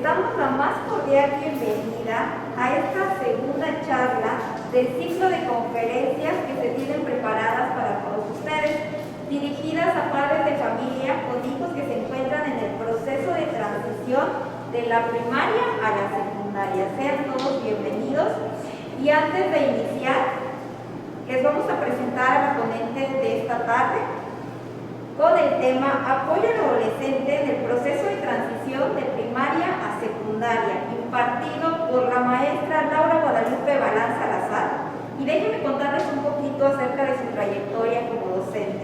damos la más cordial bienvenida a esta segunda charla del ciclo de conferencias que se tienen preparadas para todos ustedes, dirigidas a padres de familia con hijos que se encuentran en el proceso de transición de la primaria a la secundaria. Sean todos bienvenidos. Y antes de iniciar, les vamos a presentar a la ponente de esta tarde con el tema Apoyo al adolescente en el proceso de transición de primaria a secundaria, impartido por la maestra Laura Guadalupe Balán Salazar. Y déjenme contarles un poquito acerca de su trayectoria como docente.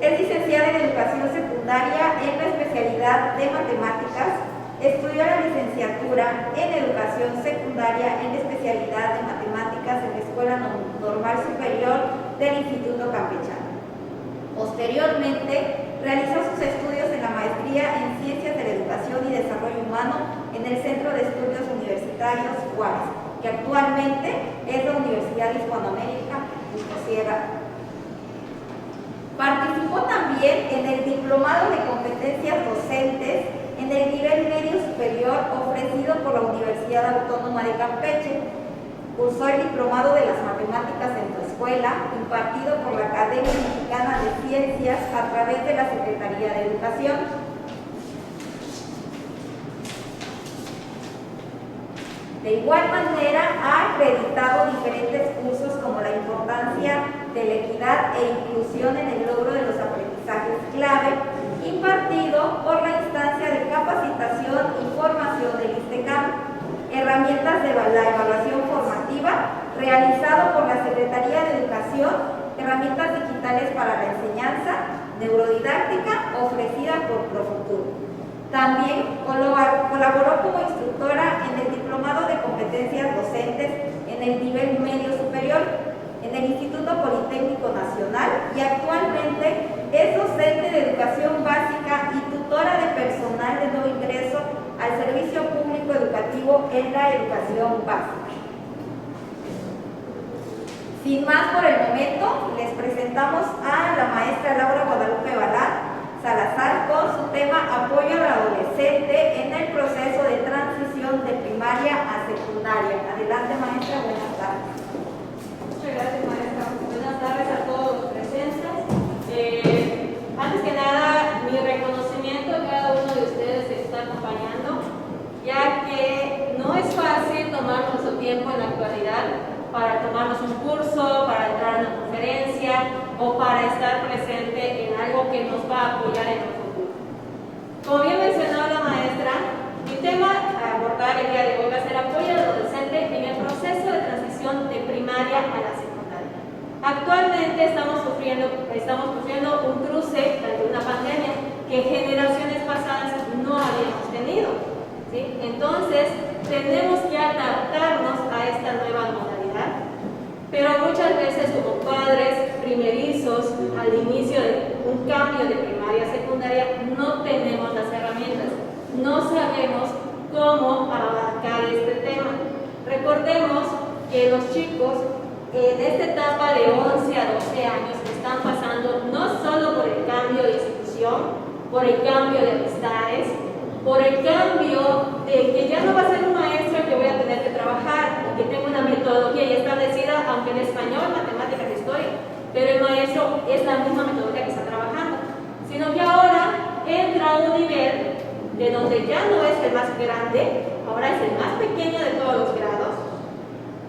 Es licenciada en Educación Secundaria en la especialidad de Matemáticas. Estudió la licenciatura en Educación Secundaria en la especialidad de Matemáticas en la Escuela Normal Superior del Instituto Campechano. Posteriormente, realizó sus estudios en la maestría en Ciencias de la Educación y Desarrollo Humano en el Centro de Estudios Universitarios Juárez, que actualmente es la Universidad de Hispanoamérica, Justo Sierra. Participó también en el Diplomado de Competencias Docentes en el nivel medio superior ofrecido por la Universidad Autónoma de Campeche. Cursó el Diplomado de las Matemáticas en tu escuela, impartido por la Academia Mexicana de Ciencias a través de la Secretaría de Educación. De igual manera, ha acreditado diferentes cursos como la importancia de la equidad e inclusión en el logro de los aprendizajes clave, impartido por la instancia de capacitación y formación del ISTECAM. Herramientas de la evaluación formativa, realizado por la Secretaría de Educación, herramientas digitales para la enseñanza, neurodidáctica, ofrecida por Profuturo. También colaboró como instructora en el Diplomado de Competencias Docentes en el nivel medio superior, en el Instituto Politécnico Nacional, y actualmente es docente de educación básica y tutora de personal de nuevo ingreso al servicio público educativo en la educación básica. Sin más por el momento, les presentamos a la maestra Laura Guadalupe Balán Salazar con su tema Apoyo al adolescente en el proceso de transición de primaria a secundaria. Adelante, maestra, buenas tardes. Muchas gracias, maestra. Buenas tardes a todos los presentes. Antes que nada, mi reconocimiento a cada uno de ustedes que está acompañando, ya que no es fácil tomar nuestro tiempo en la actualidad para tomarnos un curso, para entrar a una conferencia o para estar presente en algo que nos va a apoyar en el futuro. Como bien mencionó la maestra, mi tema a abordar el día de hoy va a ser apoyo al adolescente en el proceso de transición de primaria a la secundaria. Actualmente estamos sufriendo un cruce ante una pandemia que en generaciones pasadas no habíamos tenido, ¿sí? Entonces, tenemos que adaptarnos a esta nueva modalidad, pero muchas veces como padres primerizos al inicio de un cambio de primaria a secundaria no tenemos las herramientas, no sabemos cómo abarcar este tema. Recordemos que los chicos en esta etapa de 11 a 12 años están pasando no solo por el cambio de institución, por el cambio de amistades, por el cambio de que ya no va a ser un maestro que voy a tener que trabajar, que tengo una metodología ya establecida, aunque en español, matemáticas y historia, pero el maestro es la misma metodología que está trabajando, sino que ahora entra a un nivel de donde ya no es el más grande, ahora es el más pequeño de todos los grados,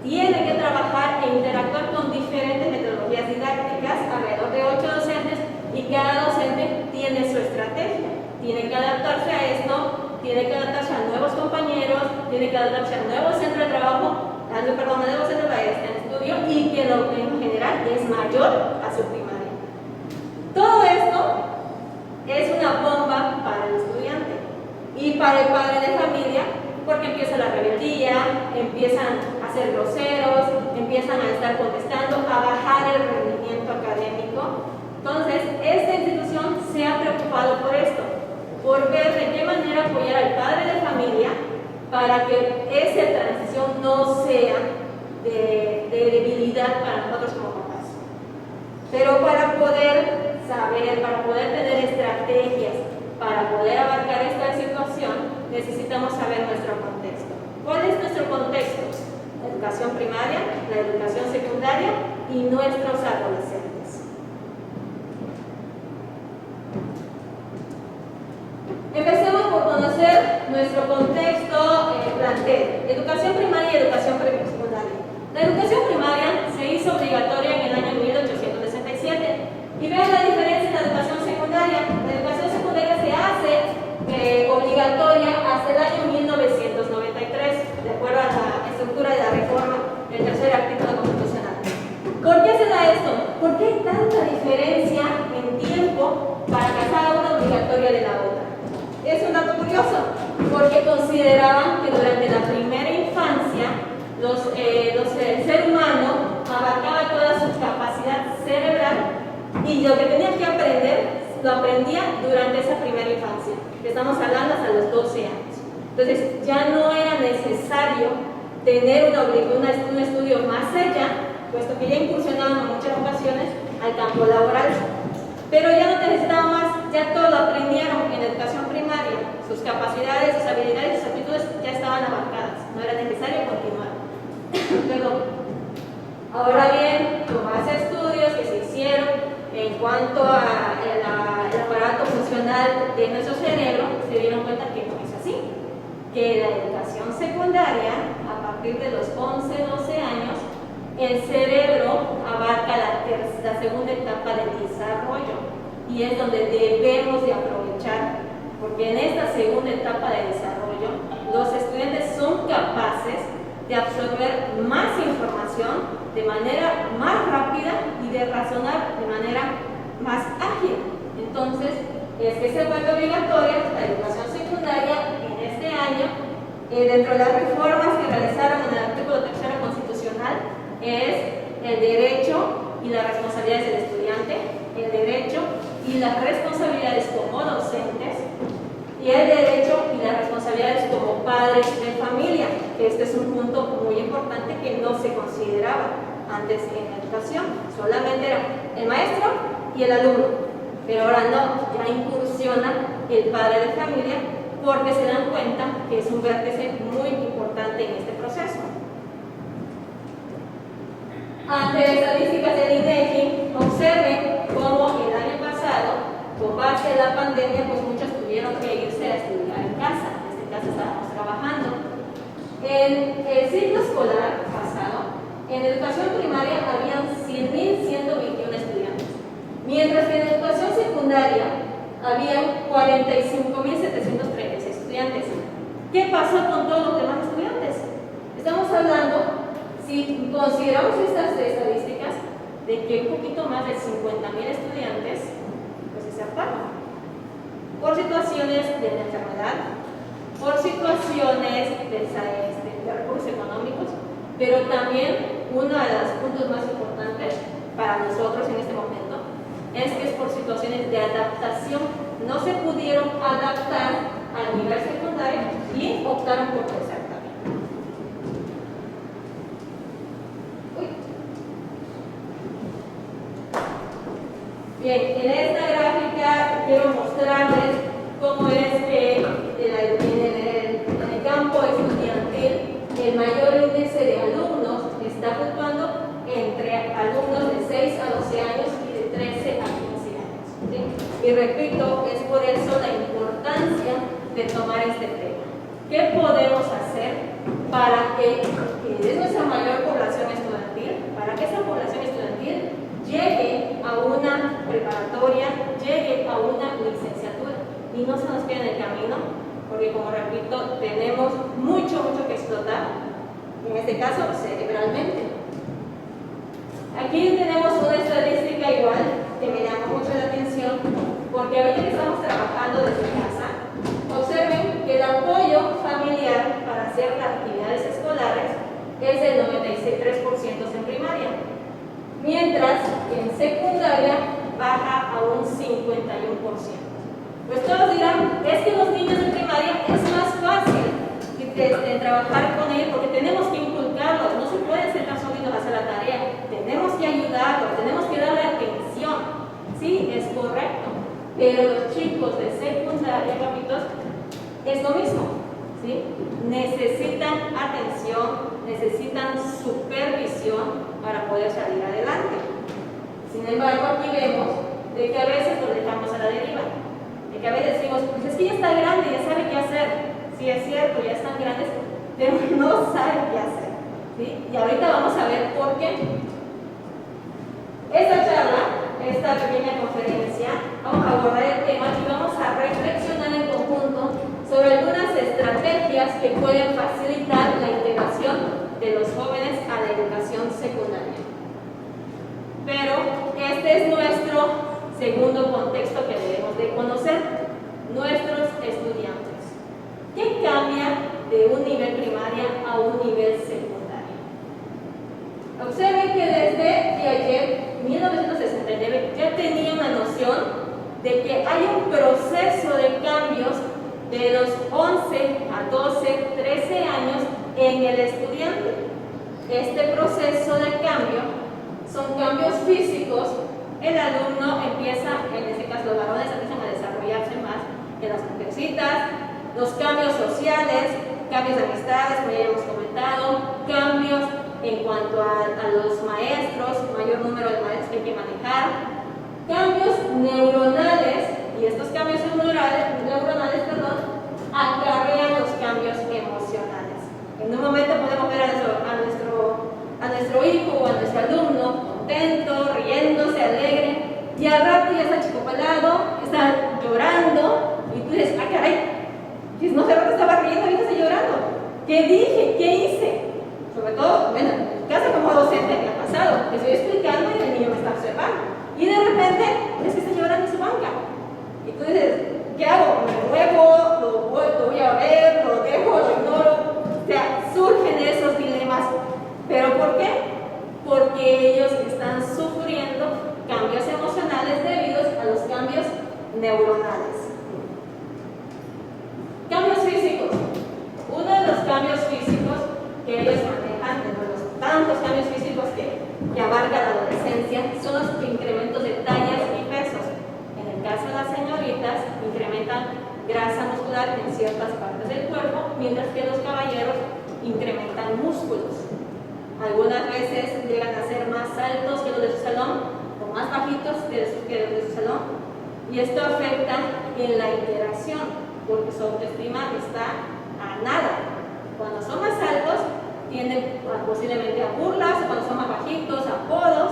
tiene que trabajar e interactuar con diferentes metodologías didácticas, alrededor de 8 docentes, y cada docente tiene su estrategia. Tiene que adaptarse a esto, tiene que adaptarse a nuevos compañeros, tiene que adaptarse a nuevo centro de trabajo, a nuevo centro de estudio, y que en general es mayor a su primaria. Todo esto es una bomba para el estudiante y para el padre de familia, porque empieza la rebeldía, empiezan a ser groseros, empiezan a estar contestando, a bajar el rendimiento académico. Entonces, esta institución se ha preocupado por esto, por ver de qué manera apoyar al padre de familia para que esa transición no sea de debilidad para nosotros como papás. Pero para poder saber, para poder tener estrategias, para poder abarcar esta situación, necesitamos saber nuestro contexto. ¿Cuál es nuestro contexto? La educación primaria, la educación secundaria y nuestros adolescentes. Empecemos por conocer nuestro contexto plantel. Educación primaria y educación secundaria. La educación primaria se hizo obligatoria en el año 1867. Y vean la diferencia en la educación secundaria. La educación secundaria se hace obligatoria hasta el año 1993, de acuerdo a la estructura de la reforma del tercer artículo constitucional. ¿Por qué se da esto? ¿Por qué hay tanta diferencia en tiempo para que cada una obligatoria de la otra? Es un dato curioso, porque consideraban que durante la primera infancia el ser humano abarcaba toda su capacidad cerebral y lo que tenía que aprender lo aprendía durante esa primera infancia, que estamos hablando hasta los 12 años. Entonces ya no era necesario tener un estudio más allá, puesto que ya incursionaban en muchas ocasiones al campo laboral. Pero ya no necesitaban más, ya todo lo aprendieron en educación primaria. Sus capacidades, sus habilidades, sus aptitudes ya estaban abarcadas, no era necesario continuar. Perdón. Ahora bien, con más estudios que se hicieron en cuanto al aparato funcional de nuestro cerebro, se dieron cuenta que no es así, que la educación secundaria, a partir de los 11, 12 años, el cerebro abarca la segunda etapa del desarrollo y es donde debemos de aprovechar, porque en esta segunda etapa de desarrollo los estudiantes son capaces de absorber más información de manera más rápida y de razonar de manera más ágil. Entonces, es que se vuelve obligatoria la educación secundaria en este año, dentro de las reformas que realizaron en el artículo 3 constitucional, es el derecho y las responsabilidades del estudiante, el derecho y las responsabilidades como docentes, y el derecho y las responsabilidades como padres de familia, que este es un punto muy importante que no se consideraba antes en la educación, solamente era el maestro y el alumno, pero ahora no, ya incursiona el padre de familia porque se dan cuenta que es un vértice muy importante en este proceso. Ante estadísticas del INEGI, observen cómo el año pasado, con base en la pandemia, pues muchos tuvieron que irse a estudiar en casa. En este caso estábamos trabajando. En el ciclo escolar pasado, en educación primaria habían 100.121 estudiantes, mientras que en educación secundaria habían 45.736 estudiantes. ¿Qué pasó con todos los demás estudiantes? Estamos hablando, si consideramos estas estadísticas, de que un poquito más de 50.000 estudiantes pues se apartan por situaciones de la enfermedad, por situaciones de recursos económicos, pero también uno de los puntos más importantes para nosotros en este momento es que es por situaciones de adaptación. No se pudieron adaptar al nivel secundario y optaron por tercer también. Bien, en esta gráfica quiero mostrarles cómo es que en el campo estudiantil el mayor índice de alumnos está fluctuando entre alumnos de 6 a 12 años y de 13 a 15 años. ¿Sí? Y repito, es por eso la importancia de tomar este tema. ¿Qué podemos hacer para que es nuestra mayor población estudiantil, para que esa población estudiantil llegue a una preparatoria, llegue a una licenciatura y no se nos quede en el camino? Porque, como repito, tenemos mucho que explotar, en este caso cerebralmente. Aquí tenemos una estadística igual que me llama mucho la atención, porque ahorita que estamos trabajando desde casa, observen que el apoyo familiar para hacer las actividades escolares es del 93% en primaria, mientras que en secundaria baja a un 51%. Pues todos dirán, es que los niños de primaria es más fácil trabajar con ellos porque tenemos que inculcarlos, no se pueden sentar solitos a hacer la tarea, tenemos que ayudarlos, tenemos que darle atención. Sí, es correcto, pero los chicos de secundaria, papitos, es lo mismo. ¿sí? Necesitan atención, necesitan supervisión para poder salir adelante. Sin embargo, aquí vemos de que a veces lo dejamos a la deriva, de que a veces decimos, pues es que ya está grande, ya sabe qué hacer. Sí, es cierto, ya están grandes, pero no saben qué hacer, ¿sí? Y ahorita vamos a ver por qué. Esta charla, esta pequeña conferencia, vamos a abordar el tema y vamos a reflexionar en conjunto sobre algunas estrategias que pueden facilitar la integración de los jóvenes a la educación secundaria. Pero este es nuestro segundo contexto que debemos de conocer, nuestros estudiantes. ¿Qué cambia de un nivel primaria a un nivel secundario? Observen que desde Piaget, 1969, ya tenía una noción de que hay un proceso de cambios de los 11 a 12, 13 años en el estudiante. Este proceso de cambio son cambios físicos. El alumno empieza, en este caso los varones empiezan a desarrollarse más que las mujercitas, los cambios sociales, cambios de amistades, como ya hemos comentado, cambios en cuanto a los maestros, mayor número de maestros que hay que manejar, cambios neuronales, y estos cambios neuronales, acarrean los cambios emocionales. En un momento podemos ver a nuestro hijo o a nuestro alumno contento, riéndose, alegre, y al rato ya está achicopalado, está llorando, y tú dices, ah, caray, no sé, rato estaba riendo, ahorita está llorando. ¿Qué dije? ¿Qué hice? Sobre todo, bueno, en mi casa como docente me ha pasado, que estoy explicando y el niño me está observando, y de repente es que está llorando en su banca, y tú dices, ¿qué hago? ¿Me muevo? ¿Lo voy a ver? ¿Lo dejo? ¿Lo ignoro? O sea, surgen esos dilemas. ¿Pero por qué? Porque ellos están sufriendo cambios emocionales debidos a los cambios neuronales. Cambios físicos. Uno de los cambios físicos que ellos manejan, de los tantos cambios físicos que abarca la adolescencia, son los incrementos de tallas y pesos. En el caso de las señoritas, incrementan grasa muscular en ciertas partes del cuerpo, mientras que los caballeros incrementan músculos. Algunas veces llegan a ser más altos que los de su salón o más bajitos que los de su salón, y esto afecta en la interacción porque su autoestima está a nada. Cuando son más altos tienden posiblemente a burlas, cuando son más bajitos, a apodos.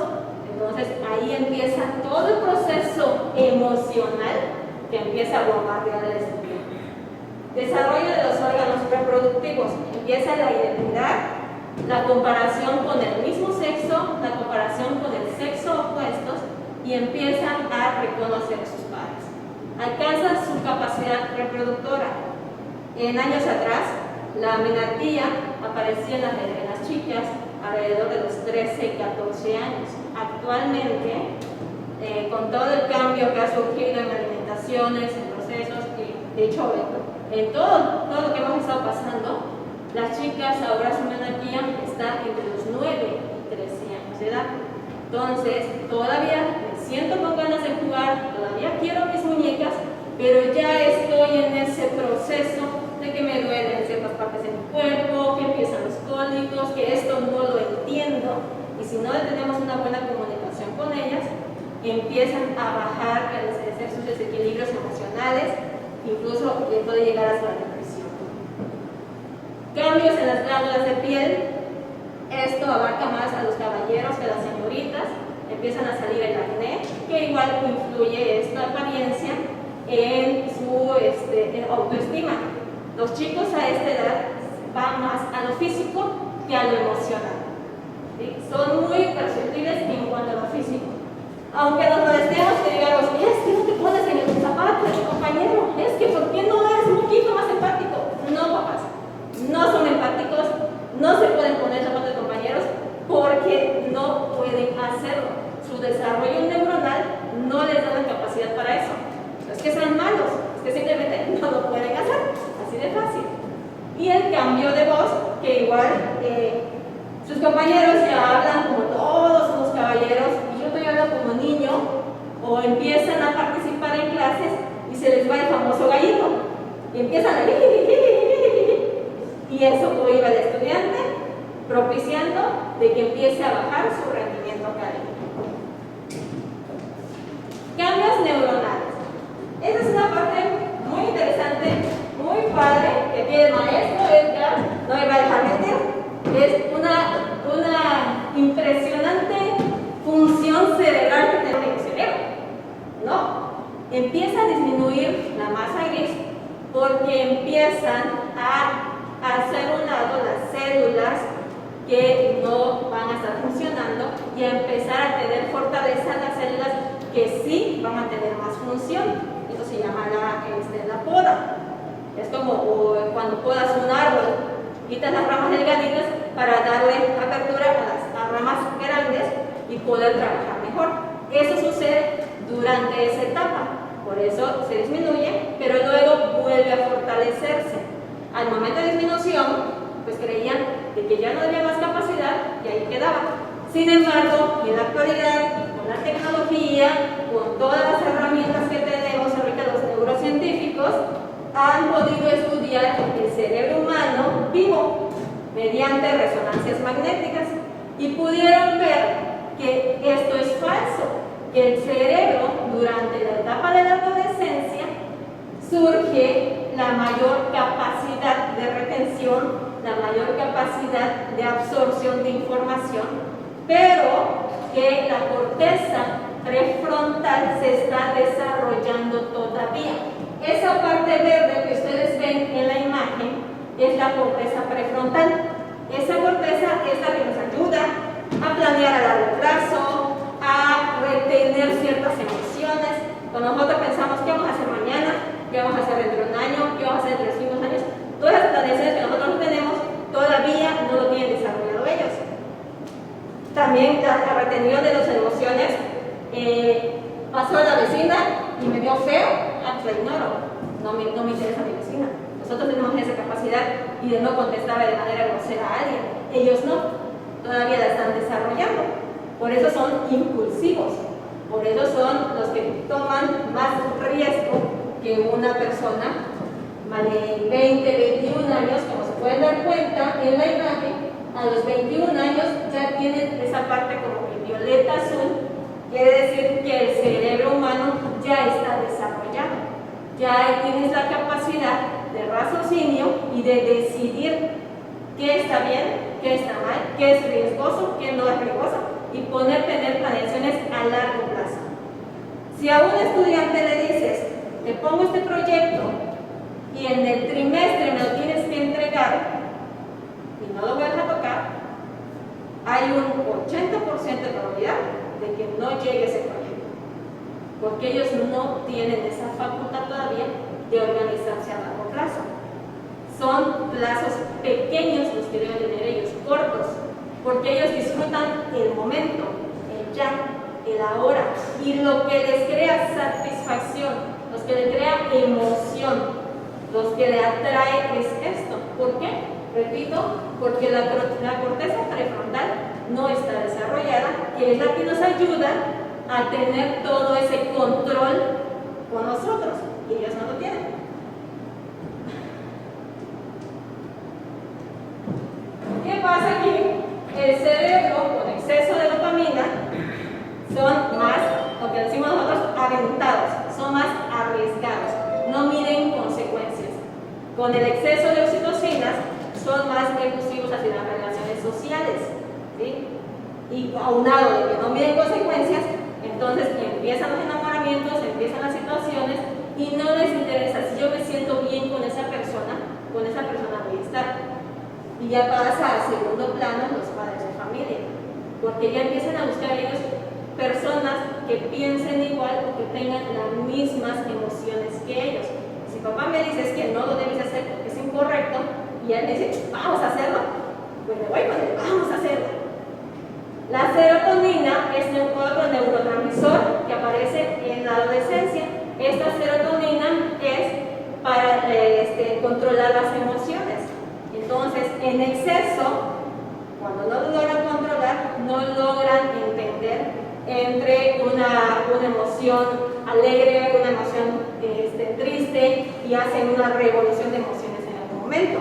Entonces ahí empieza todo el proceso emocional que empieza a bombardear al estudiante. Desarrollo de los órganos reproductivos. Empieza la identidad, la comparación con el mismo sexo, la comparación con el sexo opuestos, y empiezan a reconocer a sus pares. Alcanzan su capacidad reproductora. En años atrás, la menarquía aparecía en las chicas alrededor de los 13 y 14 años. Actualmente, con todo el cambio que ha surgido en alimentaciones, en procesos, de hecho, en todo lo que hemos estado pasando, las chicas ahora su menarquía está entre los 9 y 13 años de edad. Entonces, todavía me siento con ganas de jugar, todavía quiero mis muñecas, pero ya estoy en ese proceso de que me duelen ciertas partes de mi cuerpo, que empiezan los cólicos, que esto no lo entiendo, y si no tenemos una buena comunicación con ellas, empiezan a bajar, a deshacer sus desequilibrios emocionales, incluso puede llegar hasta la depresión. Cambios en las glándulas de piel. Esto abarca más a los caballeros que a las señoritas. Empiezan a salir el acné, que igual influye esta apariencia en su autoestima. Los chicos a esta edad van más a lo físico que a lo emocional. ¿Sí? Son muy perceptibles en cuanto a lo físico. Aunque nos molestemos que digamos, es que no te pones en el zapato de tu compañero, es que ¿por qué no eres un poquito más empático? No, papás, no son empáticos, no se pueden poner el zapato de compañeros porque no pueden hacerlo. Su desarrollo neuronal no les da la capacidad para eso. No es que sean malos, es que simplemente no lo pueden hacer, así de fácil. Y el cambio de voz, que igual sus compañeros ya hablan como todos somos caballeros, y yo estoy hablando como niño, o empiezan a participar en clases y se les va el famoso gallito, y empiezan a y eso cohíbe al estudiante, propiciando de que empiece a bajar su rendimiento académico. Cambios neuronales. Esa es una parte muy interesante, muy padre, que aquí el maestro Edgar no me va a dejar mentir. Es una impresionante función cerebral que tiene el cerebro. No, empieza a disminuir la masa gris porque empiezan a hacer un lado las células que no van a estar funcionando y a empezar a tener fortaleza las células que sí van a tener más función. Eso se llama la poda. Es como cuando podas un árbol, quitas las ramas delgaditas para darle apertura a las ramas grandes y poder trabajar mejor. Eso sucede durante esa etapa, por eso se disminuye, pero luego vuelve a fortalecerse. Al momento de disminución, pues creían de que ya no había más capacidad y ahí quedaba. Sin embargo, en la actualidad, con la tecnología, con todas las herramientas que tenemos ahorita los neurocientíficos, han podido estudiar el cerebro humano vivo mediante resonancias magnéticas y pudieron ver que esto es falso, que el cerebro durante la etapa de la adolescencia surge la mayor capacidad de retención, la mayor capacidad de absorción de información, pero que la corteza prefrontal se está desarrollando todavía. Esa parte verde que ustedes ven en la imagen es la corteza prefrontal. Esa corteza es la que nos ayuda a planear a largo plazo, a retener ciertas emociones. Cuando nosotros pensamos qué vamos a hacer mañana, qué vamos a hacer dentro de un año, qué vamos a hacer dentro de 5 años, todas las planeaciones que nosotros tenemos todavía no lo tienen desarrollado ellos. También la retención de las emociones. Pasó a la vecina y me vio feo, pues la ignoro, no me interesa mi vecina. Nosotros tenemos esa capacidad y de no contestar de manera grosera a alguien. Ellos no, todavía la están desarrollando. Por eso son impulsivos, por eso son los que toman más riesgo que una persona de 20, 21 años, como se pueden dar cuenta en la imagen. A los 21 años ya tienen esa parte como que violeta azul, quiere decir que el cerebro humano ya está desarrollado, ya tienes la capacidad de raciocinio y de decidir qué está bien, qué está mal, qué es riesgoso, qué no es riesgoso y tener planeaciones a largo plazo. Si a un estudiante le dices, te pongo este proyecto y en el trimestre me lo tienes que entregar y no lo vuelves a tocar, hay un 80% de probabilidad de que no llegue ese proyecto, porque ellos no tienen esa facultad todavía de organizarse a largo plazo. Son plazos pequeños los que deben tener ellos, cortos, porque ellos disfrutan el momento, el ya, el ahora, y lo que les crea satisfacción, los que les crea emoción, los que le atrae es esto. ¿Por qué? Repito, porque la corteza prefrontal no está desarrollada, que es la que nos ayuda a tener todo ese control con nosotros, y ellos no lo tienen. ¿Qué pasa aquí? El cerebro con exceso de dopamina son más, lo que decimos nosotros, aventados, son más arriesgados, no miden consecuencias. Con el exceso de oxitocinas son más efusivos hacia las relaciones sociales, ¿sí? Y aunado de que no miden consecuencias, entonces empiezan los enamoramientos, empiezan las situaciones y no les interesa si yo me siento bien con esa persona voy a estar. Y ya pasa a segundo plano los padres de familia, porque ya empiezan a buscar ellos personas que piensen igual o que tengan las mismas emociones que ellos. Si papá me dice que no lo debes hacer porque es incorrecto, y él me dice, vamos a hacerlo, pues me voy con él, vamos a hacerlo. La serotonina es otro neurotransmisor que aparece en la adolescencia. Esta serotonina es para controlar las emociones. Entonces, en exceso, cuando no lo logran controlar, no logran entender entre una emoción alegre, una emoción triste, y hacen una revolución de emociones en algún momento.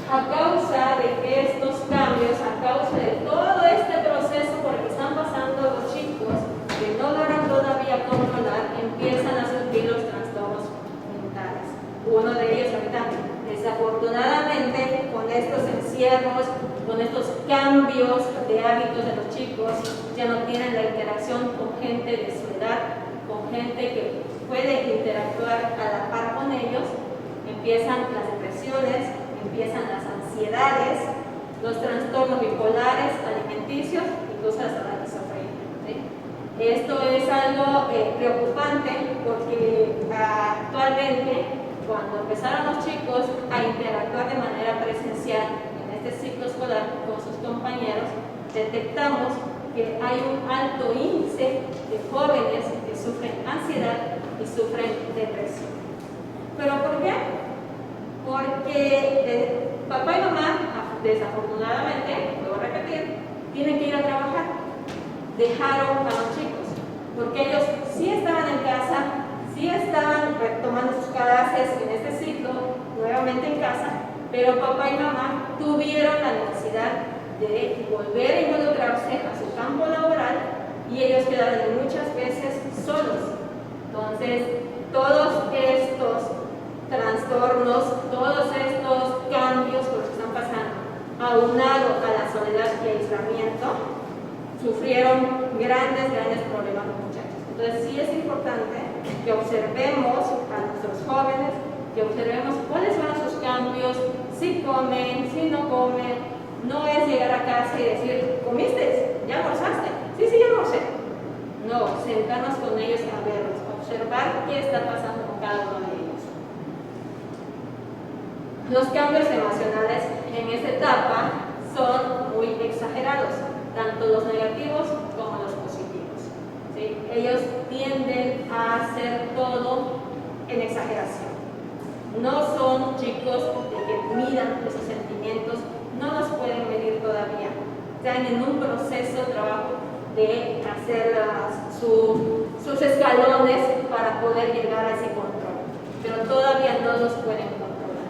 a causa de que estos cambios, a causa de todo este proceso por el que están pasando los chicos, que no logran todavía controlar, empiezan a sufrir los trastornos mentales. Uno de ellos ahorita, desafortunadamente, con estos encierros, con estos cambios de hábitos de los chicos, ya no tienen la interacción con gente de su edad, con gente que puede interactuar a la par con ellos, empiezan las depresiones, empiezan las ansiedades, los trastornos bipolares, alimenticios, incluso hasta la esquizofrenia, ¿sí? Esto es algo preocupante porque actualmente, cuando empezaron los chicos a interactuar de manera presencial en este ciclo escolar con sus compañeros, detectamos que hay un alto índice de jóvenes que sufren ansiedad y sufren depresión. ¿Pero por qué? Porque papá y mamá, desafortunadamente, puedo repetir, tienen que ir a trabajar. Dejaron a los chicos, porque ellos sí estaban en casa, sí estaban retomando sus clases en este ciclo, nuevamente en casa, pero papá y mamá tuvieron la necesidad de volver a involucrarse a su campo laboral y ellos quedaron muchas veces solos. Entonces, todos estos trastornos, todos estos cambios por los que están pasando, aunado a la soledad y aislamiento, sufrieron grandes problemas los muchachos. Entonces, sí es importante que observemos a nuestros jóvenes, que observemos cuáles son sus cambios, si comen, si no comen. No es llegar a casa y decir, ¿comiste? ¿Ya almorzaste? Sí, ya almorcé. No, sentarnos con ellos a verlos, observar qué está pasando con cada uno de ellos. Los cambios emocionales en esta etapa son muy exagerados, tanto los negativos como los positivos, ¿sí? Ellos tienden a hacer todo en exageración. No son chicos de que midan esos sentimientos, no los pueden medir todavía. Están en un proceso de trabajo de hacer sus escalones para poder llegar a ese control, pero todavía no los pueden controlar.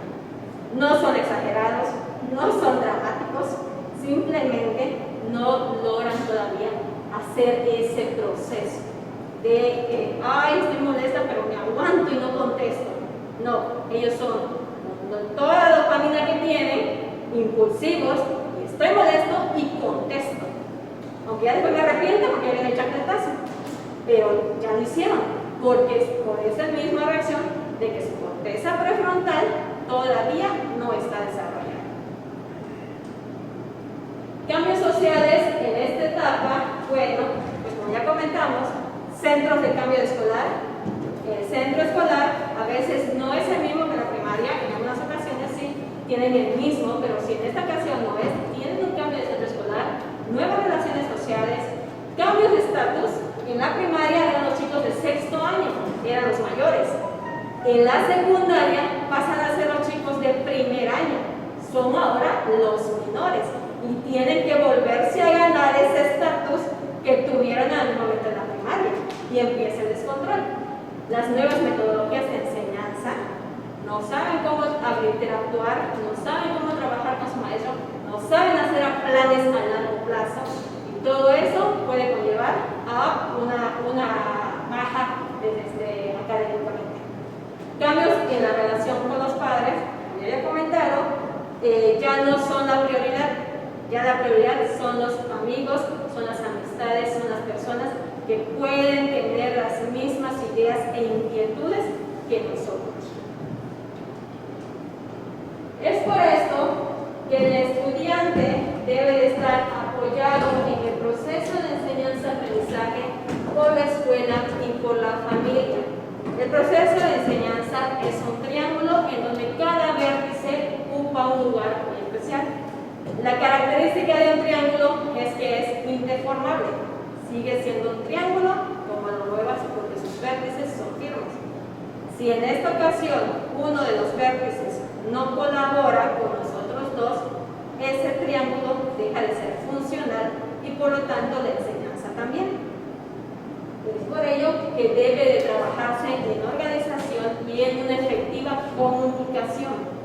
No son exagerados, no son dramáticos, simplemente no logran todavía hacer ese proceso de ay, estoy molesta pero me aguanto y no contesto. No, ellos son con toda la dopamina que tienen, impulsivos, y estoy molesto y contesto. Aunque ya después me arrepiento porque viene el chancletazo, pero ya lo hicieron, porque es por esa misma reacción de que su corteza prefrontal todavía no está desarrollada. Cambios sociales en esta etapa, bueno, pues como ya comentamos, centros de cambio escolar. El centro escolar a veces no es el mismo que la primaria, en algunas ocasiones sí tienen el mismo, pero si en esta ocasión no es, tienen un cambio de centro escolar, nuevas relaciones sociales, cambios de estatus. En la primaria eran los chicos de sexto año, eran los mayores. En la secundaria pasan a ser los chicos de primer año, son ahora los menores y tienen que volverse a ganar ese estatus que tuvieron al momento de la primaria y empieza el descontrol. Las nuevas metodologías de enseñanza no saben cómo interactuar, no saben cómo trabajar con su maestro, no saben hacer planes a largo plazo y todo eso puede conllevar a una baja académicamente. Cambios en la relación con los padres, como ya he comentado, ya no son la prioridad. Ya la prioridad son los amigos, son las amistades, son las personas que pueden tener las mismas ideas e inquietudes que nosotros. Es por esto que el estudiante debe de estar apoyado en el proceso de enseñanza-aprendizaje por la escuela y por la familia. El proceso de enseñanza es un triángulo en donde cada vértice ocupa un lugar muy especial. La característica de un triángulo es que es indeformable. Sigue siendo un triángulo como lo muevas porque sus vértices son firmes. Si en esta ocasión uno de los vértices no colabora con los otros dos, ese triángulo deja de ser funcional y por lo tanto la enseñanza también. Es por ello que debe de trabajarse en organización y en una efectiva comunicación.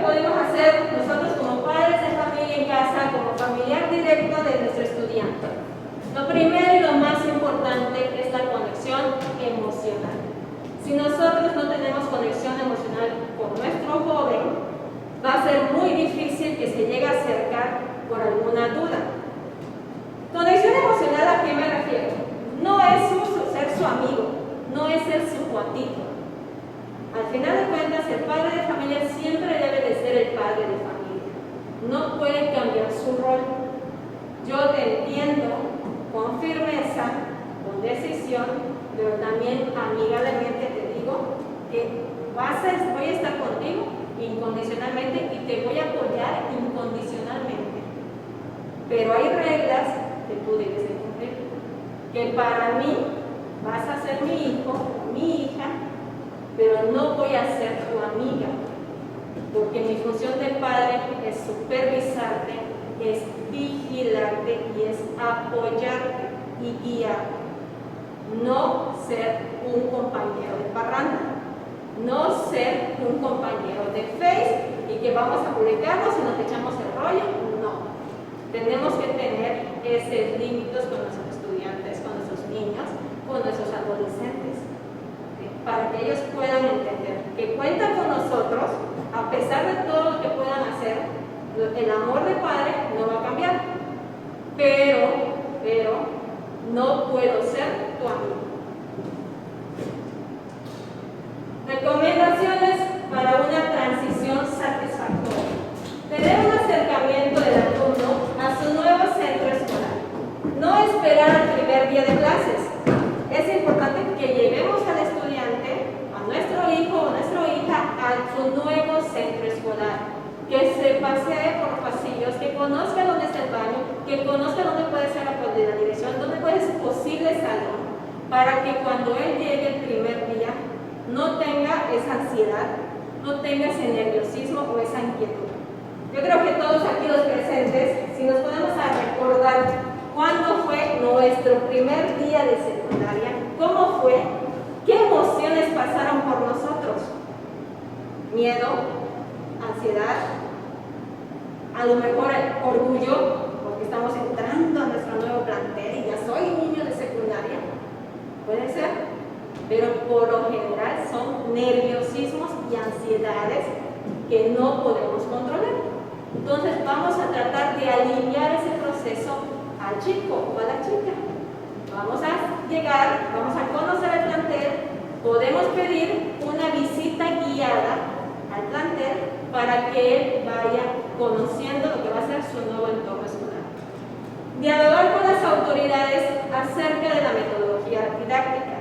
podemos hacer nosotros como padres de familia en casa, como familiar directo de nuestro estudiante? Lo primero y lo más importante es la conexión emocional. Si nosotros no tenemos conexión emocional con nuestro joven, va a ser muy difícil que se llegue a acercar por alguna duda. Conexión emocional, ¿a qué me refiero? No es ser su amigo, no es ser su cuatito. Al final de cuentas, el padre de familia siempre debe de ser el padre de familia. No puede cambiar su rol. Yo te entiendo con firmeza, con decisión, pero también amigablemente te digo que voy a estar contigo incondicionalmente y te voy a apoyar incondicionalmente. Pero hay reglas que tú debes de cumplir. Que para mí vas a ser mi hijo o mi hija, pero no voy a ser tu amiga, porque mi función de padre es supervisarte, es vigilarte y es apoyarte y guiarte. No ser un compañero de parranda, no ser un compañero de Face y que vamos a publicarnos y nos echamos el rollo. No, tenemos que tener esos límites con nuestros estudiantes, con nuestros niños, con nuestros adolescentes, para que ellos puedan entender que cuentan con nosotros, a pesar de todo lo que puedan hacer. El amor de padre no va a cambiar, pero no puedo ser tu amigo. Recomendaciones para una transición satisfactoria. Tener un acercamiento del alumno a su nuevo centro escolar. No esperar al primer día de clases. Es importante que llevemos al estudiante, a nuestro hijo o nuestra hija, a su nuevo centro escolar. Que se pasee por pasillos, que conozca dónde está el baño, que conozca dónde puede ser la dirección, dónde puede ser posible salón, para que cuando él llegue el primer día no tenga esa ansiedad, no tenga ese nerviosismo o esa inquietud. Yo creo que todos aquí los presentes, si nos ponemos a recordar cuándo fue nuestro primer día de secundaria, cómo fue, qué emociones pasaron por nosotros, miedo, ansiedad, a lo mejor orgullo, porque estamos entrando a nuestro nuevo plantel y ya soy niño de secundaria, puede ser, pero por lo general son nerviosismos y ansiedades que no podemos controlar. Entonces vamos a tratar de aliviar ese proceso al chico o a la chica. Vamos a llegar, vamos a conocer el plantel, podemos pedir una visita guiada al plantel para que él vaya conociendo lo que va a ser su nuevo entorno escolar. Dialogar con las autoridades acerca de la metodología didáctica.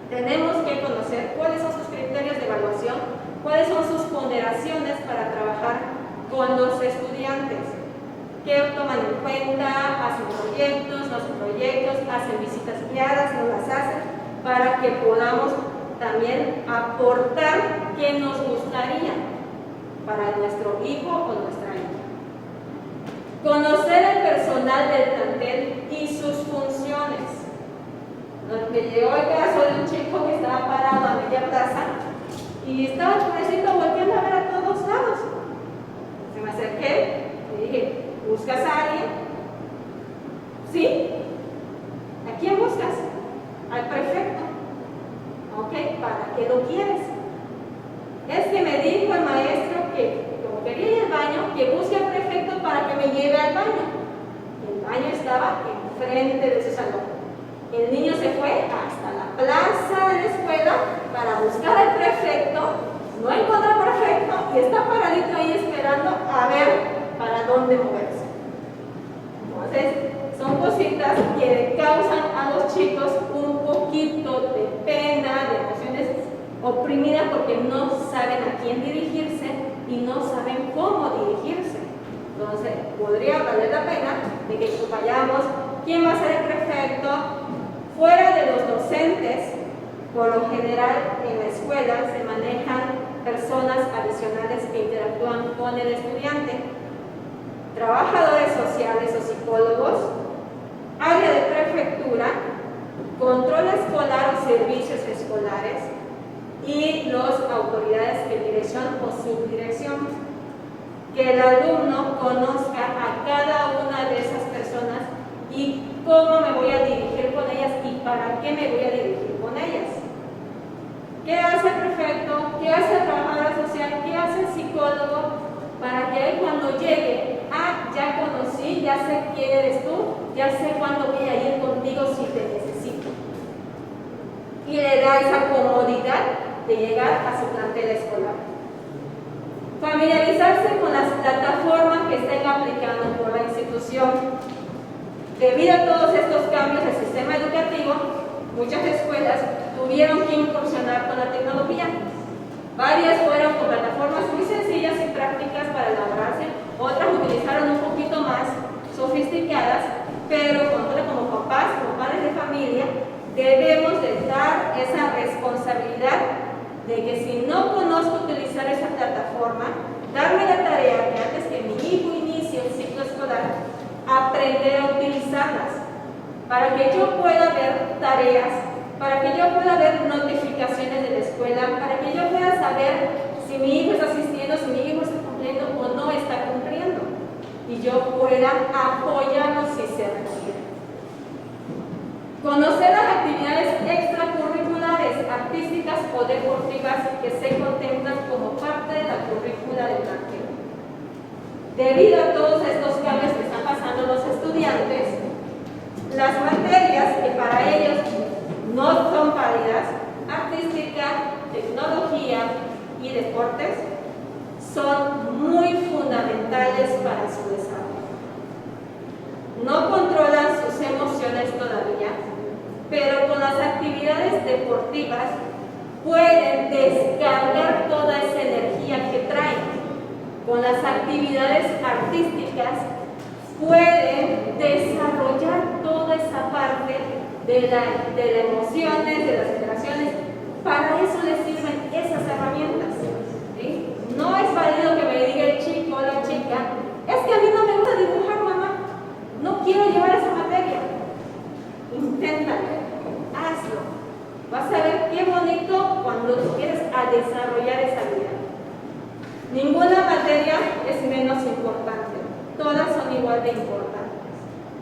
Tenemos que conocer cuáles son sus criterios de evaluación, cuáles son sus ponderaciones para trabajar con los estudiantes, qué toman en cuenta, hacen proyectos, no hacen proyectos, hacen visitas guiadas, no las hacen, para que podamos también aportar qué nos gustaría para nuestro hijo o nuestra hija. Conocer el personal del plantel y sus funciones. Me llegó el caso de un chico que estaba parado a media plaza y estaba el pobrecito volviendo a ver a todos lados. Se me acerqué y dije, ¿buscas a alguien? ¿Sí? ¿A quién buscas? Al prefecto. ¿Ok? ¿Para qué lo quieres? Es que me dijo el maestro que, como quería ir al baño, que busque al prefecto para que me lleve al baño. El baño estaba enfrente de su salón. El niño se fue hasta la plaza de la escuela para buscar al prefecto, no encontró al prefecto y está paradito ahí esperando a ver para dónde moverse. Entonces, son cositas que le causan a los chicos un poquito de pena, de emociones oprimidas porque no saben a quién dirigirse y no saben cómo dirigirse. Entonces, podría valer la pena de que vayamos, quién va a ser el prefecto. Fuera de los docentes, por lo general en la escuela se manejan personas adicionales que interactúan con el estudiante, trabajadores sociales o psicólogos, área de prefectura, control escolar o servicios escolares y las autoridades de dirección o subdirección. que el alumno conozca a cada una de esas personas y cómo me voy a dirigir con ellas y para qué me voy a dirigir con ellas. ¿Qué hace el prefecto? ¿Qué hace el trabajador social? ¿Qué hace el psicólogo? Para que él cuando llegue, ya conocí, ya sé quién eres tú, ya sé cuándo voy a ir contigo si te necesito. Y le da esa comodidad de llegar a su plantel escolar. Familiarizarse con las plataformas que estén aplicando por la institución. Debido a todos estos cambios del sistema educativo, muchas escuelas tuvieron que incursionar con la tecnología. Varias fueron con plataformas muy sencillas y prácticas para elaborarse, otras utilizaron un poquito más sofisticadas, pero como papás, como padres de familia, debemos de dar esa responsabilidad de que si no conozco utilizar esa plataforma, darme la tarea que antes que mi hijo inicie el ciclo escolar, aprender a utilizarlas, para que yo pueda ver tareas, para que yo pueda ver notificaciones de la escuela, para que yo pueda saber si mi hijo está asistiendo, si mi hijo está cumpliendo o no está cumpliendo, y yo pueda apoyarlo si se requiere. Conocer las actividades extracurriculares, artísticas o deportivas que se contemplan como parte de la currícula del plantel. Debido a todos estos cambios que están pasando los estudiantes, las materias que para ellos no son válidas, artística, tecnología y deportes, son muy fundamentales para su desarrollo. No controlan sus emociones todavía, pero con las actividades deportivas pueden descargar toda esa energía que traen. Con las actividades artísticas pueden desarrollar toda esa parte de las emociones, de las interacciones. Para eso les sirven esas herramientas, ¿sí? No es válido que me diga el chico o la chica, es que a mí no me gusta dibujar, mamá, no quiero llevar esa materia. Inténtalo, hazlo. Vas a ver qué bonito cuando tú quieres a desarrollar esa vida. Ninguna materia es menos importante, todas son igual de importantes,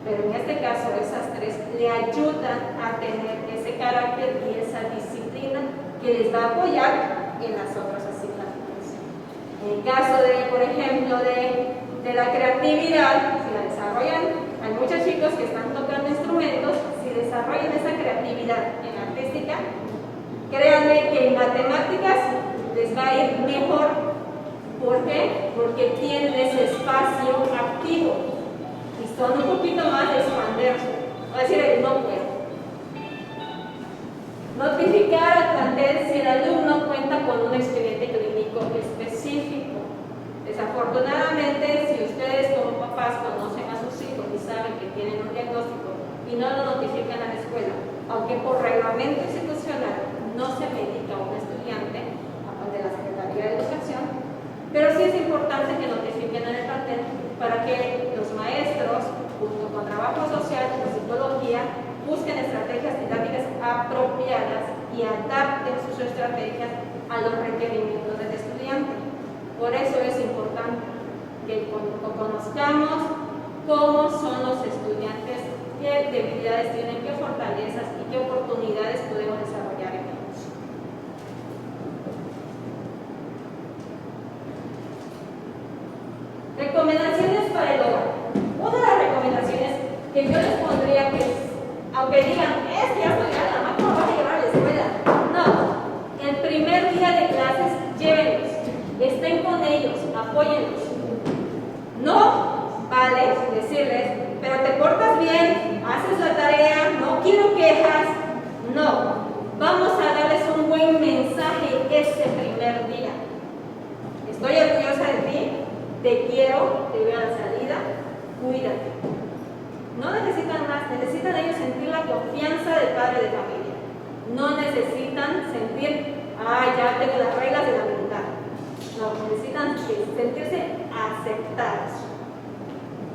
pero en este caso esas tres le ayudan a tener ese carácter y esa disciplina que les va a apoyar en las otras asignaturas. En el caso de, por ejemplo, de la creatividad, si la desarrollan, hay muchos chicos que están tocando instrumentos, si desarrollan esa creatividad en artística, créanme que en matemáticas les va a ir mejor. ¿Por qué? Porque tienen ese espacio activo y son un poquito más de expandirse. Va a decir, no puedo. Notificar al plantel si el alumno cuenta con un expediente clínico específico. Desafortunadamente, si ustedes como papás conocen a sus hijos y saben que tienen un diagnóstico y no lo notifican a la escuela, aunque por reglamento institucional no se medica a un estudiante, aparte de la Secretaría de Educación, pero sí es importante que notifiquen en el plantel para que los maestros, junto con trabajo social y psicología, busquen estrategias didácticas apropiadas y adapten sus estrategias a los requerimientos del estudiante. Por eso es importante que conozcamos cómo son los estudiantes, qué debilidades tienen, qué fortalezas y qué oportunidades podemos desarrollar en ellos. Recomendaciones para el hogar. Una de las recomendaciones que yo les pondría, que aunque digan, es que ya estoy grande, mamá, ¿cómo vas a llevar a la escuela? No, el primer día de clases, llévenlos, estén con ellos, apóyenlos. No vale decirles, pero te portas bien, haces la tarea, no quiero quejas. No, vamos a darles un buen mensaje ese primer día. Estoy orgullosa de ti. Te quiero, te veo a la salida, cuídate. No necesitan más, necesitan ellos sentir la confianza del padre de familia. No necesitan sentir, ya tengo las reglas de la amistad. No, necesitan sentirse aceptados.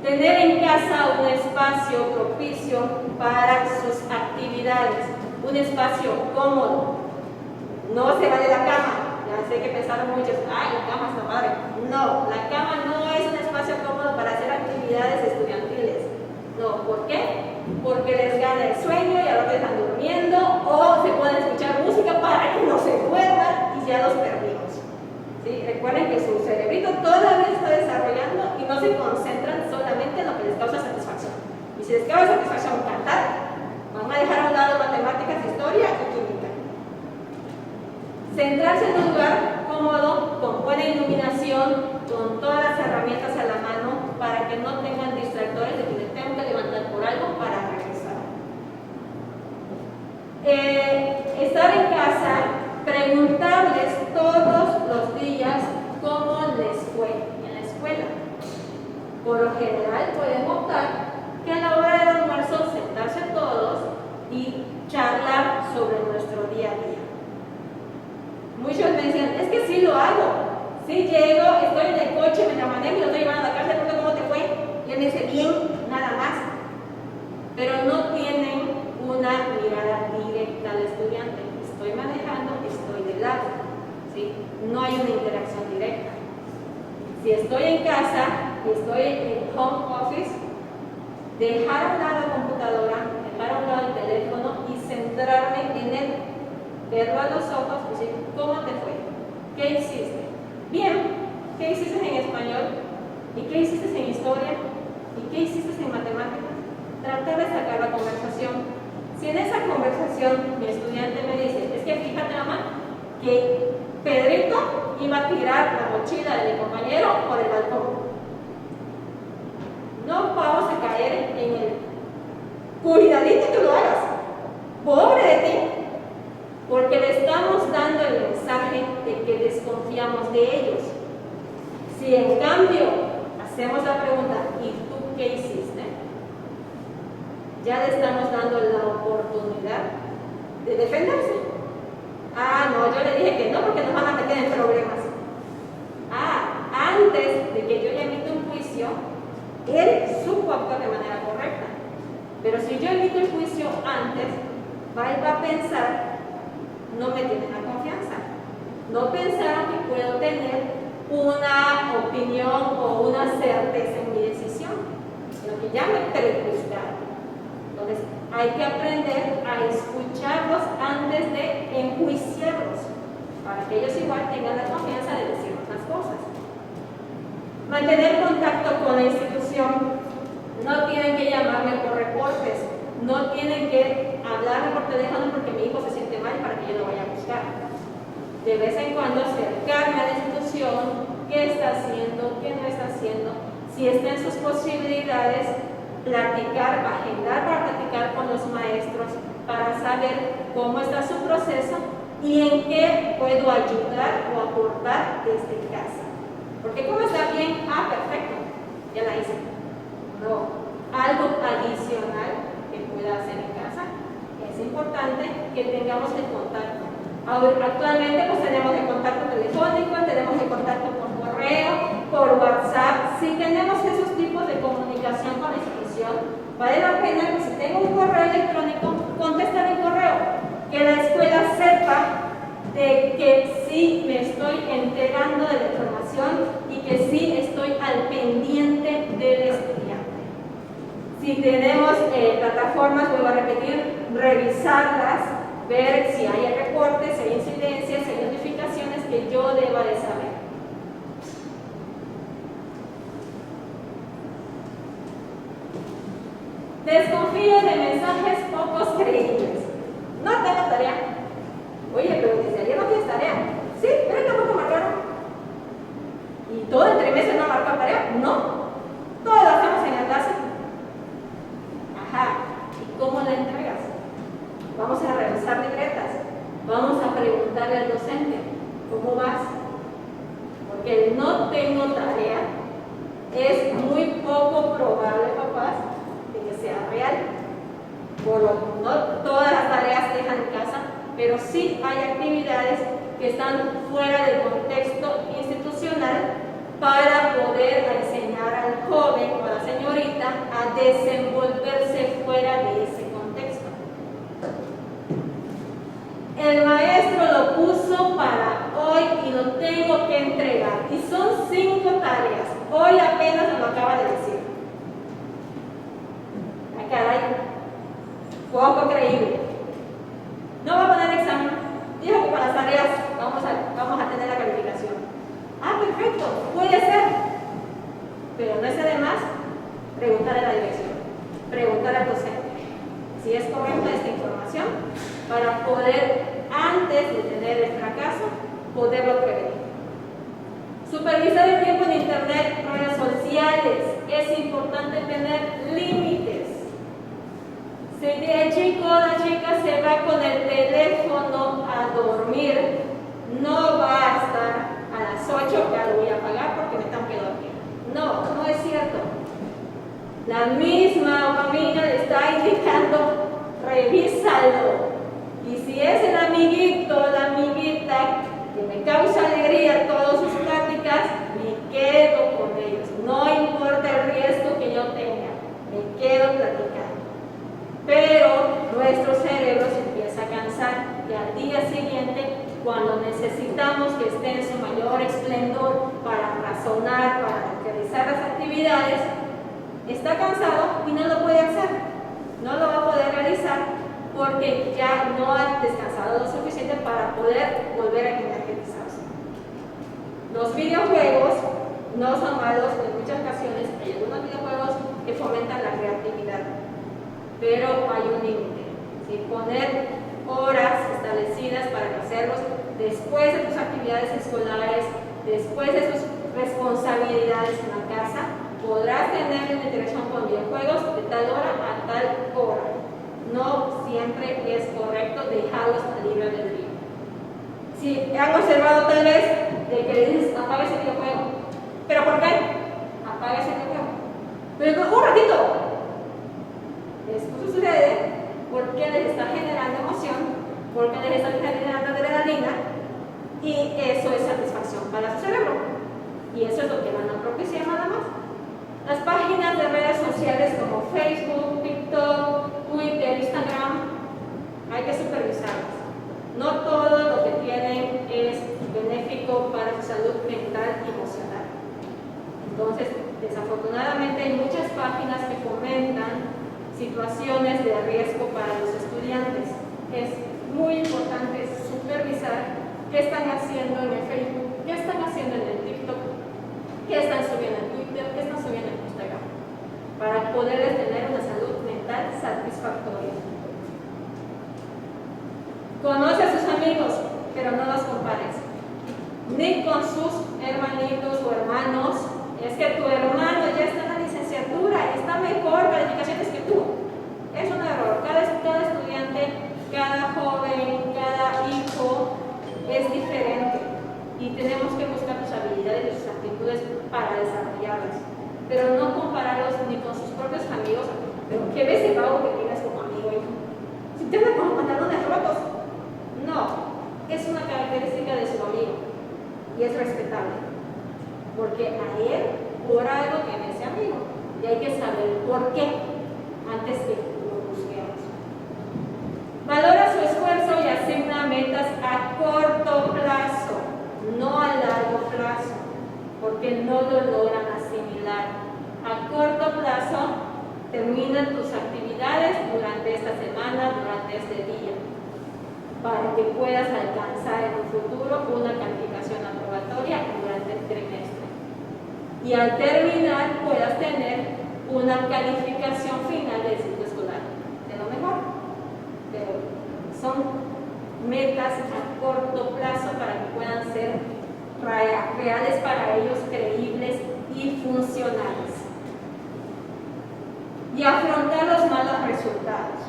Tener en casa un espacio propicio para sus actividades, un espacio cómodo. No se va de la cama, Ya sé que pensaron muchos, ay, la cama está padre. No, la cama no es un espacio cómodo para hacer actividades estudiantiles. No, ¿por qué? Porque les gana el sueño y ahora están durmiendo o se pueden escuchar música para que no se duerman y ya los perdimos. ¿Sí? Recuerden que su cerebrito todavía está desarrollando y no se concentran solamente en lo que les causa satisfacción. Y si les causa satisfacción cantar, van a dejar a un lado matemáticas, historia y química. Centrarse en un lugar cómodo, con buena iluminación, con todas las herramientas a la mano para que no tengan distractores de que me tengo que levantar por algo para regresar. Estar en casa, preguntarles todos los días cómo les fue en la escuela. Por lo general pueden optar que a la hora del almuerzo sentarse todos y charlar sobre nuestro día a día. Muchos me decían, es que sí lo hago. Sí llego, estoy en el coche, me la manejo y lo estoy llevando a la casa, le pregunto cómo te fue. Y él me dice, bien, nada más. Pero no tienen una mirada directa al estudiante. Estoy manejando, estoy de lado. ¿Sí? No hay una interacción directa. Si estoy en casa y estoy en home office, dejar a un lado la computadora, dejar a un lado el teléfono y centrarme en él. Verlo a los ojos y decir, ¿cómo te fue? ¿Qué hiciste? Bien, ¿qué hiciste en español? ¿Y qué hiciste en historia? ¿Y qué hiciste en matemáticas? Tratar de sacar la conversación. Si en esa conversación mi estudiante me dice, es que fíjate mamá, que Pedrito iba a tirar la mochila de mi compañero por el balcón. No vamos a caer en el cuidadito que lo hagas. Pobre de ti. Porque le estamos dando el mensaje de que desconfiamos de ellos. Si en cambio hacemos la pregunta, ¿y tú qué hiciste? Ya le estamos dando la oportunidad de defenderse. Ah, no, yo le dije que no porque nos van a meter en problemas. Ah, antes de que yo le emita un juicio, él supo actuar de manera correcta. Pero si yo emito el juicio antes, él va a pensar, no me tienen la confianza. No pensaron que puedo tener una opinión o una certeza en mi decisión, sino que ya me prejuzgaron. Entonces, hay que aprender a escucharlos antes de enjuiciarlos, para que ellos igual tengan la confianza de decirnos las cosas. Mantener contacto con la institución. No tienen que llamarme por reportes, no tienen que hablarme por teléfono porque mi hijo se siente mal para que yo lo vaya a buscar. De vez en cuando acercarme a la institución, qué está haciendo, qué no está haciendo, si está en sus posibilidades, platicar, agendar para platicar con los maestros para saber cómo está su proceso y en qué puedo ayudar o aportar desde casa. Porque ¿cómo está bien? Ah, perfecto, ya la hice. No, algo adicional que pueda hacer en casa. Es importante que tengamos el contacto. Ahora, actualmente pues tenemos el contacto telefónico, tenemos el contacto por correo, por WhatsApp. Si tenemos esos tipos de comunicación con la institución, vale la pena que si tengo un correo electrónico, contestar el correo. Que la escuela sepa de que sí me estoy enterando de la información y que sí estoy al pendiente del estudiante. Si tenemos plataformas, vuelvo a repetir, revisarlas, ver si hay reportes, si hay incidencias, si hay notificaciones que yo deba de saber. Desconfío de mensajes pocos creíbles. No tengo tarea. Oye, pero desde ayer no tienes tarea. Sí, pero tampoco marcaron. ¿Y todo el trimestre no marcó tarea? No. Todo lo hacemos en la clase. Ajá. ¿Y cómo la entregas? Vamos a revisar libretas. Vamos a preguntarle al docente, ¿cómo vas? Porque el no tengo tarea es muy poco probable, papás, de que sea real. No todas las tareas se dejan en casa, pero sí hay actividades que están fuera del contexto institucional para poder enseñar al joven o a la señorita a desenvolverse fuera de ese contexto. El maestro lo puso para hoy y lo tengo que entregar. Y son 5 tareas. Hoy apenas me lo acaba de decir. ¡Ay, caray! Poco creíble. No va a poner examen. Dijo que para las tareas vamos a tener la calificación. Ah, perfecto, puede ser. Pero no es además preguntar a la dirección, preguntar al docente si es correcta esta información para poder, antes de tener el fracaso, poderlo prevenir. Supervisar el tiempo en internet, redes sociales. Es importante tener límites. Si el chico o la chica se va con el teléfono a dormir, no va a estar a las 8, ya lo voy a apagar porque me tengo que dormir. No, no es cierto. La misma familia le está indicando, revísalo. Y si es el amiguito o la amiguita que me causa alegría todas sus pláticas, me quedo con ellos. No importa el riesgo que yo tenga, me quedo platicando. Pero nuestro cerebro se empieza a cansar y al día siguiente, cuando necesitamos que esté en su mayor esplendor para razonar, para realizar las actividades, está cansado y no lo puede hacer. No lo va a poder realizar porque ya no ha descansado lo suficiente para poder volver a energetizarse. Los videojuegos no son malos, en muchas ocasiones hay algunos videojuegos que fomentan la creatividad, pero hay un límite. ¿Sí? Poner horas establecidas para hacerlos después de tus actividades escolares, después de tus responsabilidades en la casa, podrás tener una interacción con videojuegos de tal hora a tal hora. No siempre es correcto dejarlos a libre albedrío. Si han observado tal vez de que le dices apaga ese videojuego, ¿pero por qué? Apaga ese videojuego. Pero un ratito. Esto sucede porque les está generando emoción, porque les está generando adrenalina y eso es satisfacción para su cerebro. Y eso es lo que van a propiciar nada más. Las páginas de redes sociales como Facebook, TikTok, Twitter, Instagram, hay que supervisarlas. No todo lo que tienen es benéfico para su salud mental y emocional. Entonces, desafortunadamente hay muchas páginas que fomentan situaciones de riesgo para los estudiantes. Es muy importante supervisar qué están haciendo en el Facebook, qué están haciendo en el TikTok, qué están subiendo en Twitter, qué están subiendo en Instagram, para poderles tener una salud mental satisfactoria. Conoce a sus amigos, pero no los compares, ni con sus hermanitos o hermanos. Es que tu hermano ya está en la licenciatura y está mejor calificaciones que tú. Es un error. Cada estudiante, cada joven, cada hijo es diferente y tenemos que buscar sus habilidades y sus actitudes para desarrollarlas, pero no compararlos ni con sus propios amigos. Pero ¿qué ves el vago que tienes como amigo, hijo? Si te anda con los pantalones rotos. No, es una característica de su amigo y es respetable, porque a él por algo tiene ese amigo y hay que saber por qué antes que lo busquemos. Valora su esfuerzo y asigna metas a corto plazo, no a largo plazo, porque no lo logran asimilar. A corto plazo, terminan tus actividades durante esta semana, durante este día, para que puedas alcanzar en un futuro una calificación aprobatoria durante el trimestre. Y al terminar puedas tener una calificación final del ciclo escolar, de lo mejor. Pero son metas a corto plazo para que puedan ser reales para ellos, creíbles y funcionales. Y afrontar los malos resultados.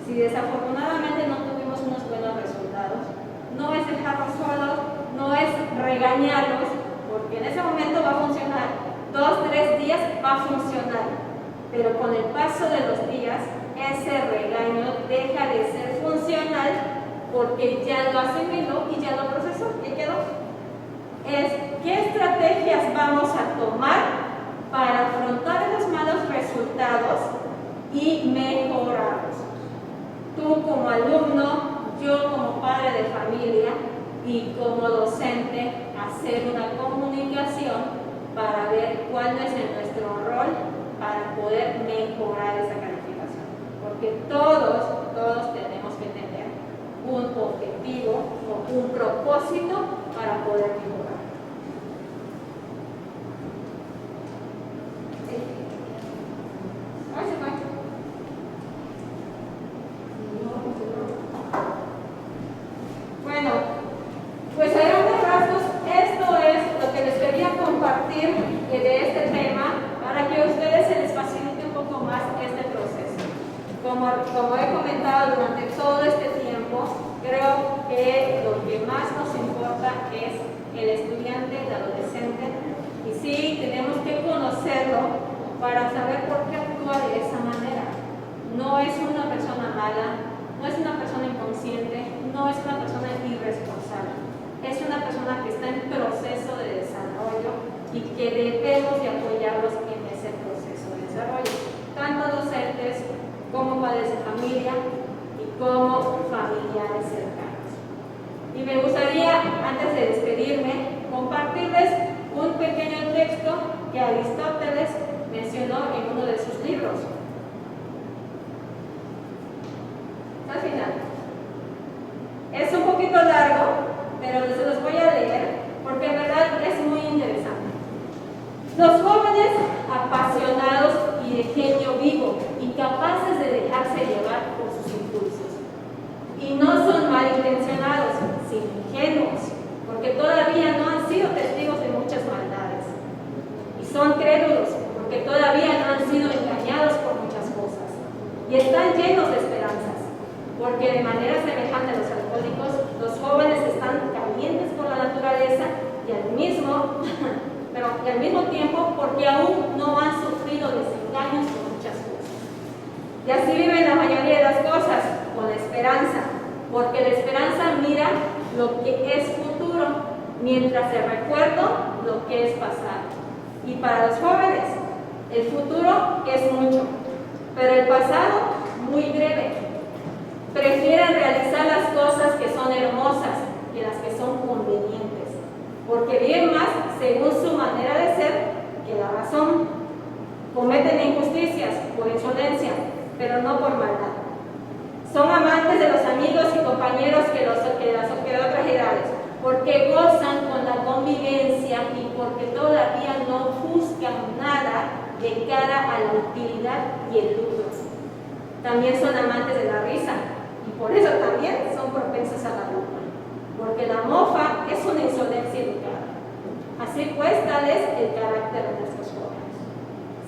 Si desafortunadamente no tuvimos unos buenos resultados, no es dejarlos solos, no es regañarlos, porque en ese momento va a funcionar. 2, 3 días va a funcionar, pero con el paso de los días, ese regaño deja de ser funcional porque ya lo asimiló y ya lo procesó y quedó. Es qué estrategias vamos a tomar para afrontar los malos resultados y mejorarlos. Tú como alumno, yo como padre de familia, y como docente hacer una comunicación para ver cuál es nuestro rol para poder mejorar esa calificación. Porque todos tenemos que tener un objetivo o un propósito para poder mejorar. Ay, se fue. Bueno, pues a grandes rasgos esto es lo que les quería compartir de este tema para que a ustedes se les facilite un poco más este proceso. Como he comentado durante todo este tiempo, creo que lo que más nos importa es el estudiante, el adolescente, y sí, tenemos que conocerlo para saber por qué actúa de esa manera. No es una persona mala, no es una persona inconsciente, no es una persona irresponsable. Es una persona que está en proceso de desarrollo y que debemos de apoyarlos en ese proceso de desarrollo, tanto docentes como padres de familia y como familiares cercanos. Y me gustaría, antes de despedirme, compartirles un pequeño texto que Aristóteles mencionó en uno de sus libros. Al final. Es un poquito largo, pero se los voy a leer porque en verdad es muy interesante. Los jóvenes apasionados y de genio vivo y capaces de dejarse llevar por sus impulsos. Y no son malintencionados, sino ingenuos, porque todavía no han sido testigos de muchas maldades. Y son crédulos, porque todavía no han sido engañados por muchas cosas. Y están llenos de esperanzas, porque de manera semejante a los alcohólicos, los jóvenes están calientes por la naturaleza y al mismo tiempo porque aún no han sufrido desengaños por muchas cosas. Y así viven la mayoría de las cosas, con esperanza, porque la esperanza mira lo que es futuro, mientras el recuerdo lo que es pasado. Y para los jóvenes, el futuro es mucho, pero el pasado muy breve. Prefieren realizar las cosas que son hermosas que las que son convenientes, porque viven más según su manera de ser que la razón. Cometen injusticias por insolencia, pero no por maldad. Son amantes de los amigos y compañeros que de otras edades, porque gozan con la convivencia y porque todavía no buscan nada de cara a la utilidad y el lucro. También son amantes de la risa, y por eso también son propensos a la burla, porque la mofa es una insolencia educada. Así pues, tal es el carácter de nuestros jóvenes.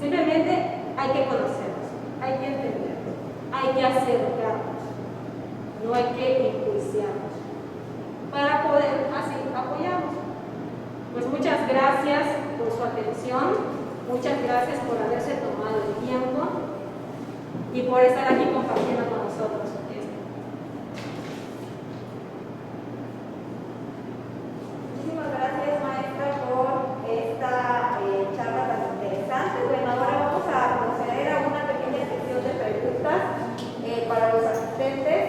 Simplemente hay que conocerlos, hay que entenderlos, hay que acercarnos, no hay que enjuiciarnos, para poder así apoyarnos. Pues muchas gracias por su atención, muchas gracias por haberse tomado el tiempo y por estar aquí compartiendo con nosotros. Muchísimas gracias, maestra, por esta charla tan interesante. Bueno, ahora vamos a proceder a una pequeña sección de preguntas para los asistentes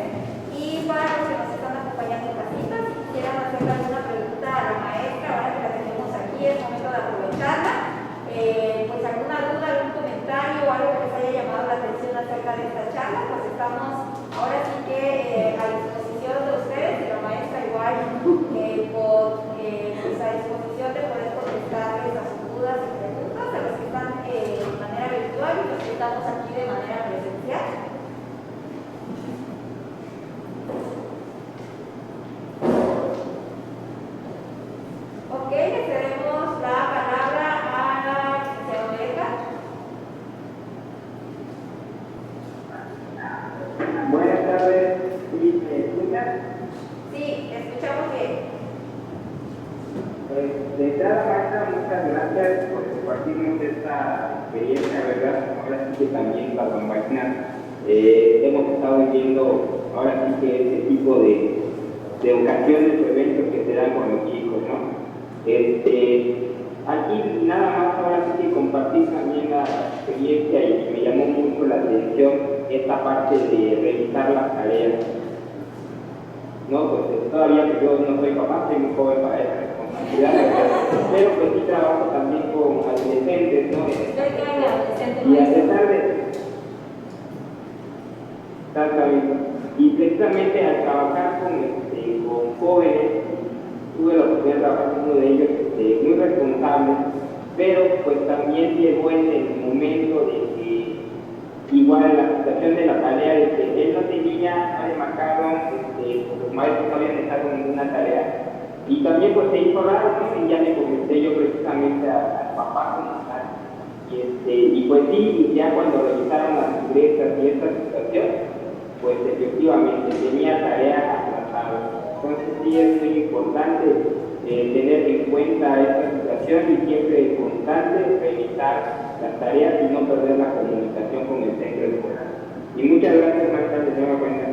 y para los que nos están acompañando en casita. Si quieran hacerle alguna pregunta a la maestra, ahora que la tenemos aquí, es momento de aprovecharla. Pues alguna duda, algún comentario o algo que les haya llamado la atención acerca de esta charla, pues estamos ahora sí que a disposición de ustedes y la maestra igual pues a disposición de poder contestarles a sus dudas y preguntas a los que están de manera virtual y los que estamos aquí de manera presencial. Ok, le cedemos la palabra a la licenciada Olga. Buenas tardes, ¿sí me escuchan? Sí, escuchamos bien. De entrada, maestra, muchas gracias por compartirnos esta experiencia, ¿verdad? Ahora sí que también las compañías hemos estado viviendo ahora sí que ese tipo de ocasiones o eventos que se dan con los chicos, ¿no? Aquí nada más ahora sí que compartir también la experiencia y me llamó mucho la atención esta parte de revisar las tareas. ¿no? Pues todavía que yo no soy papá, soy muy joven para esa responsabilidad, pero pues sí trabajo también con adolescentes, ¿no? Y a pesar de... Exactamente. Y precisamente al trabajar con jóvenes, tuve la oportunidad de trabajar con uno de ellos muy responsable, pero pues también llegó en el momento de que igual la situación de la tarea de que él no tenía, no le marcaron, los maestros no habían dejado ninguna tarea, y también pues se hizo raro, ¿no? Y ya me comenté yo precisamente al papá como tal, y pues sí, ya cuando revisaron las libretas y esta situación, pues efectivamente tenía tarea atrasada. Entonces sí es muy importante tener en cuenta esta situación y siempre constante revisar las tareas y no perder la comunicación con el centro escolar. Y muchas gracias, maestra, de nueva cuenta.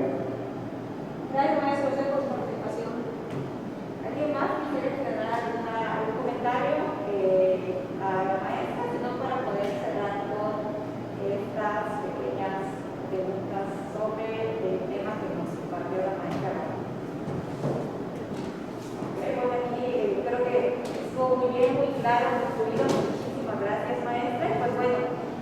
Gracias, maestro, por su participación. ¿Alguien más quisiera dar algún comentario a la maestra? Si no, para poder cerrar con estas pequeñas preguntas sobre el tema que nos compartió la maestra. Bueno, aquí creo que estuvo muy bien, muy claro, muy fluido. Muchísimas gracias, maestra. Pues bueno,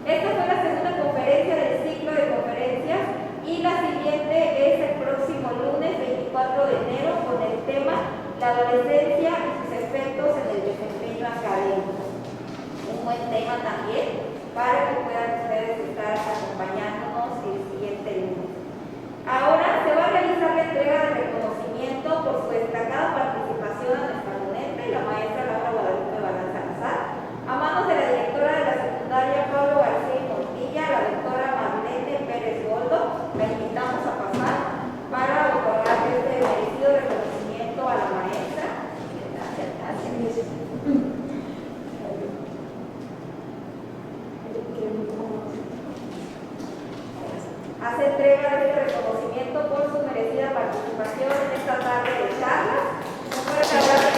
esta fue la segunda conferencia del ciclo de conferencias y la siguiente es el próximo lunes 24 de enero con el tema la adolescencia y sus efectos en el desempeño académico. Un buen tema también para que puedan ustedes estar acompañándonos el siguiente lunes. Ahora se va a realizar la entrega de reconocimiento por su destacada participación en nuestra ponente, la maestra Laura Guadalupe Balán Salazar, a manos de la directora de la secundaria Pablo García y Montilla, la doctora Marlene Pérez Goldo. La invitamos a pasar para otorgar este merecido reconocimiento a la maestra. Gracias, gracias. Hace entrega de este reconocimiento por su merecida participación en esta tarde de charlas.